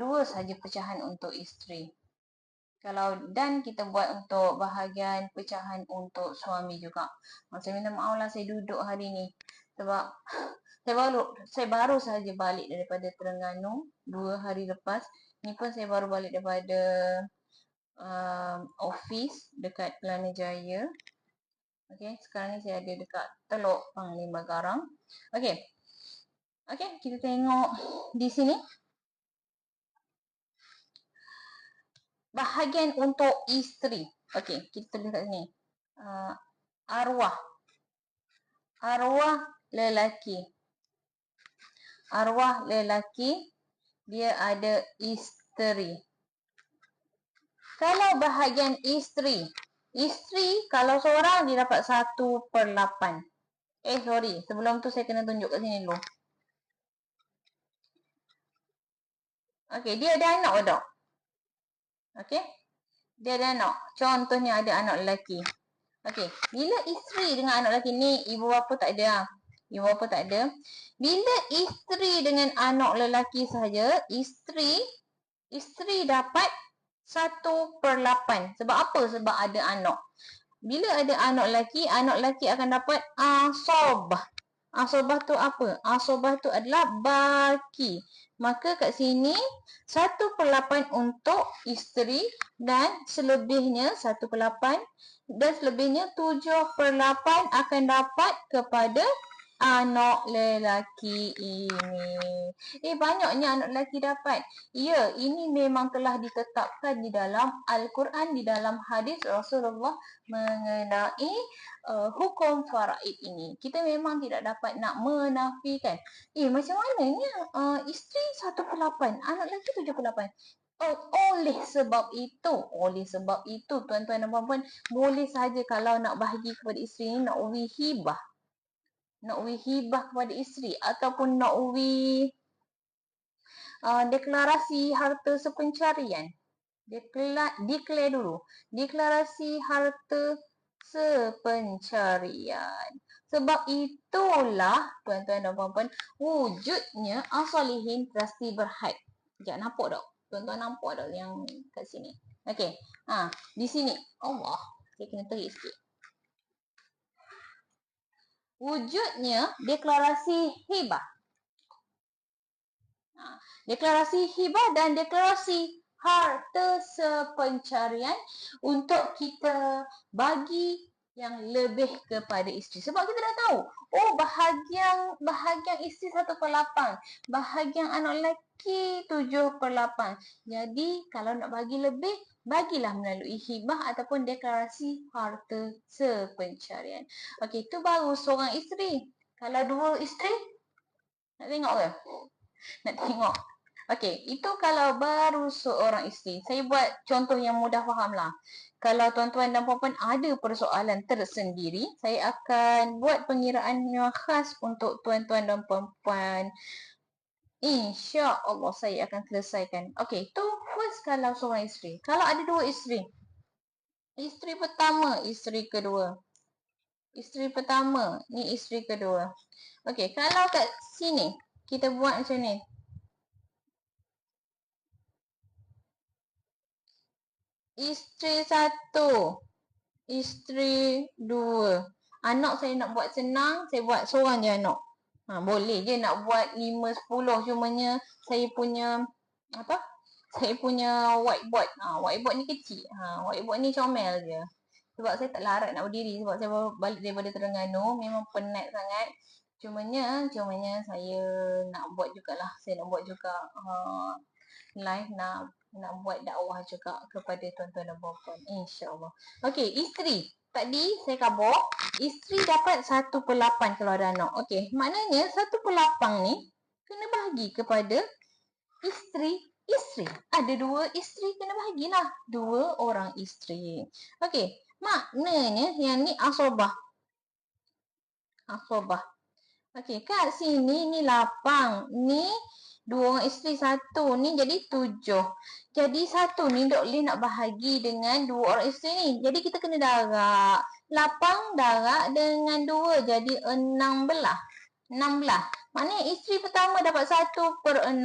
dua saja pecahan untuk isteri. Kalau dan kita buat untuk bahagian pecahan untuk suami juga. Saya minta maaf lah saya duduk hari ni. Sebab saya baru saja balik daripada Terengganu 2 hari lepas. Ni pun saya baru balik daripada office dekat Kelana Jaya. Okey, sekarang ni saya ada dekat Teluk Panglima Garang. Okey. Okey, kita tengok di sini. Bahagian untuk isteri. Okey, kita tulis kat sini. Arwah. Arwah lelaki. Arwah lelaki, dia ada isteri. Kalau bahagian isteri. Isteri kalau seorang dia dapat 1/8. Sorry. Sebelum tu saya kena tunjuk kat sini dulu. Okey, dia ada anak ke tak? Okey. Dia ada anak. Contohnya ada anak lelaki. Okey. Bila isteri dengan anak lelaki ni, ibu bapa tak ada. Ibu bapa tak ada. Bila isteri dengan anak lelaki saja, isteri dapat 1/8. Sebab apa? Sebab ada anak. Bila ada anak lelaki akan dapat asobah. Asobah tu apa? Asobah tu adalah baki. Maka kat sini 1/8 untuk isteri dan selebihnya 1/8 dan selebihnya 7/8 akan dapat kepada anak lelaki ini. Banyaknya anak lelaki dapat. Ya, ini memang telah ditetapkan di dalam Al-Quran, di dalam hadis Rasulullah mengenai hukum faraid ini. Kita memang tidak dapat nak menafikan. Macam mananya isteri 1/8, anak lelaki 7/8. Oleh sebab itu, tuan-tuan dan puan-puan, boleh saja kalau nak bahagi kepada isteri ni, nak uwi hibah kepada isteri ataupun nak uwi deklarasi harta sepencarian. Declare dulu. Deklarasi harta sepencarian. Sebab itulah tuan-tuan dan puan-puan wujudnya as-solihin trustee berhad. Sekejap, nampak tak? Tuan-tuan nampak tak yang kat sini? Okey. Di sini. Allah. Saya kena terik sikit. Wujudnya deklarasi hibah. Deklarasi hibah dan deklarasi harta sepencarian untuk kita bagi yang lebih kepada isteri. Sebab kita dah tahu, bahagian isteri 1/8, bahagian anak lelaki 7/8. Jadi, kalau nak bagi lebih, bagilah melalui hibah ataupun deklarasi harta sepencarian. Okey, itu baru seorang isteri. Kalau dua isteri, nak tengok ke? Nak tengok. Okey, itu kalau baru seorang isteri. Saya buat contoh yang mudah faham lah. Kalau tuan-tuan dan puan-puan ada persoalan tersendiri, saya akan buat pengiraan yang khas untuk tuan-tuan dan puan-puan. InsyaAllah saya akan selesaikan. Okey, tu first kalau seorang isteri. Kalau ada dua isteri. Isteri pertama, isteri kedua. Isteri pertama, ni isteri kedua. Okey, kalau kat sini, kita buat macam ni. Isteri 1, isteri 2. Anak saya nak buat senang, saya buat seorang je anak. Boleh je nak buat 5, 10, cumanya saya punya saya punya whiteboard. Whiteboard ni kecil. Whiteboard ni comel je. Sebab saya tak larat nak berdiri sebab saya baru balik daripada Terengganu, memang penat sangat. Cumanya saya nak buat jugalah. Saya nak buat juga live, nak buat dakwah juga kepada tuan-tuan dan puan-puan, insya-Allah. Okey, isteri. Tadi saya kabur, isteri dapat 1/8 kalau ada anak. Okey, maknanya 1/8 ni kena bahagi kepada isteri. Ada dua isteri, kena bahagilah 2 orang isteri. Okey, maknanya yang ni asobah. Okey, kat sini ni 8. Ni 2 orang isteri, 1 ni jadi 7. Jadi 1 ni tak boleh nak bahagi dengan 2 orang isteri ni. Jadi kita kena darab. 8 darab dengan 2 jadi 16. 16. Maknanya isteri pertama dapat 1/16.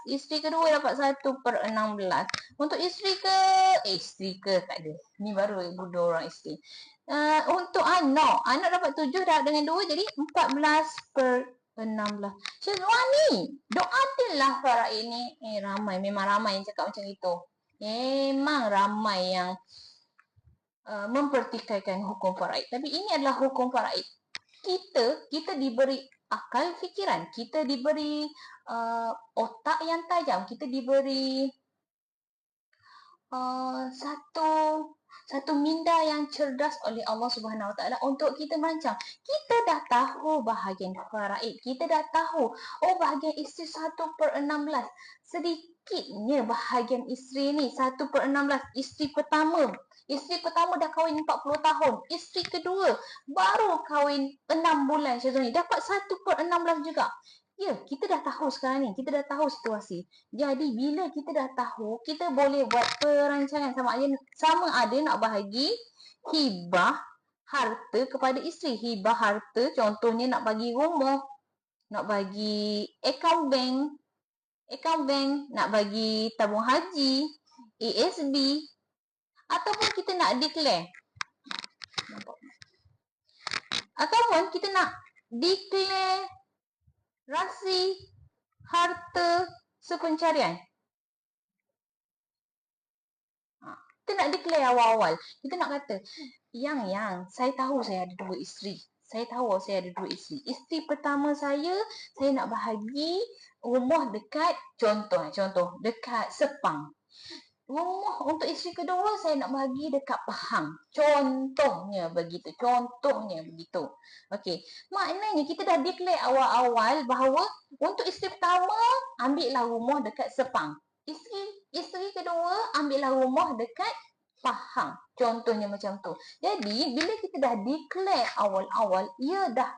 Isteri kedua dapat 1/16. Untuk isteri ke tak ada. Ni baru dua orang isteri. Untuk anak dapat 7 dah dengan 2 jadi 14/16. Syazwan ni, doa lah faraid ni. Ramai, memang ramai yang cakap macam itu. Memang ramai yang mempertikaikan hukum faraid. Tapi ini adalah hukum faraid. Kita diberi akal fikiran, kita diberi otak yang tajam, kita diberi satu minda yang cerdas oleh Allah Subhanahu Wa Taala untuk kita merancang. Kita dah tahu bahagian faraid, kita dah tahu bahagian isteri 1/16. Sedikitnya bahagian isteri ni 1/16. Isteri pertama dah kahwin 40 tahun. Isteri kedua baru kahwin 6 bulan macam ni. Dapat 1/16 juga. Ya, kita dah tahu sekarang ni. Kita dah tahu situasi. Jadi, bila kita dah tahu, kita boleh buat perancangan sama ada nak bahagi hibah harta kepada isteri. Hibah harta contohnya nak bagi rumah, nak bagi akaun bank, nak bagi tabung haji, ASB, ataupun kita nak declare. Ataupun kita nak declare rasi harta sepencarian. Kita nak declare awal-awal. Kita nak kata, yang, saya tahu saya ada 2 isteri. Isteri pertama saya nak bahagi rumah dekat, contoh, dekat Sepang. Rumah untuk isteri kedua saya nak bahagi dekat Pahang. Contohnya begitu. Okey. Maknanya kita dah declare awal-awal bahawa untuk isteri pertama ambillah rumah dekat Sepang. Isteri kedua ambillah rumah dekat Pahang. Contohnya macam tu. Jadi bila kita dah declare awal-awal, ia dah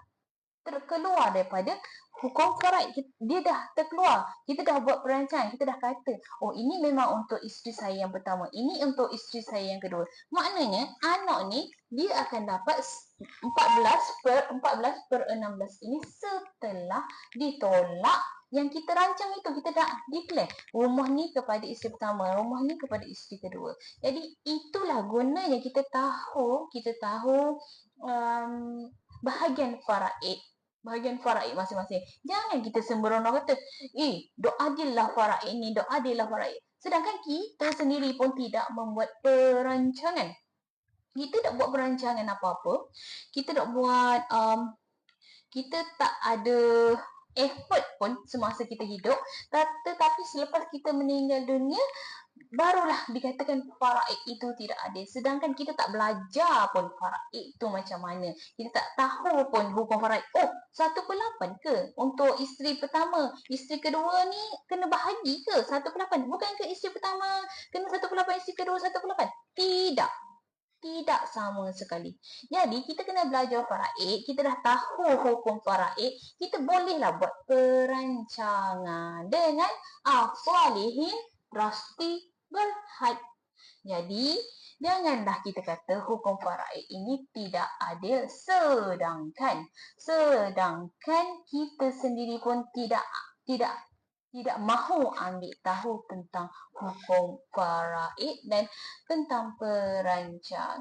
terkeluar daripada hukum faraid. Dia dah terkeluar. Kita dah buat perancangan. Kita dah kata, ini memang untuk isteri saya yang pertama. Ini untuk isteri saya yang kedua. Maknanya, anak ni, dia akan dapat 14/16 ini setelah ditolak yang kita rancang itu. Kita dah declare. Rumah ni kepada isteri pertama. Rumah ni kepada isteri kedua. Jadi, itulah gunanya kita tahu bahagian faraid masing-masing. Jangan kita sembrono kata, doa adillah faraid ni, doa adillah faraid. Sedangkan kita sendiri pun tidak membuat perancangan. Kita tak buat perancangan apa-apa. Kita tak buat, kita tak ada effort pun semasa kita hidup. Tetapi selepas kita meninggal dunia, barulah dikatakan faraid itu tidak adil. Sedangkan kita tak belajar pun faraid itu macam mana. Kita tak tahu pun hukum faraid. 1/8 ke untuk isteri pertama? Isteri kedua ni kena bahagi ke 1/8? Bukan ke isteri pertama kena 1/8, isteri kedua 1/8? Tidak sama sekali. Jadi, kita kena belajar faraid. Kita dah tahu hukum faraid. Kita bolehlah buat perancangan dengan salihin rasti berhad. Jadi, janganlah kita kata hukum faraid ini tidak adil. Sedangkan kita sendiri pun tidak mahu ambil tahu tentang hukum faraid dan tentang perancangan.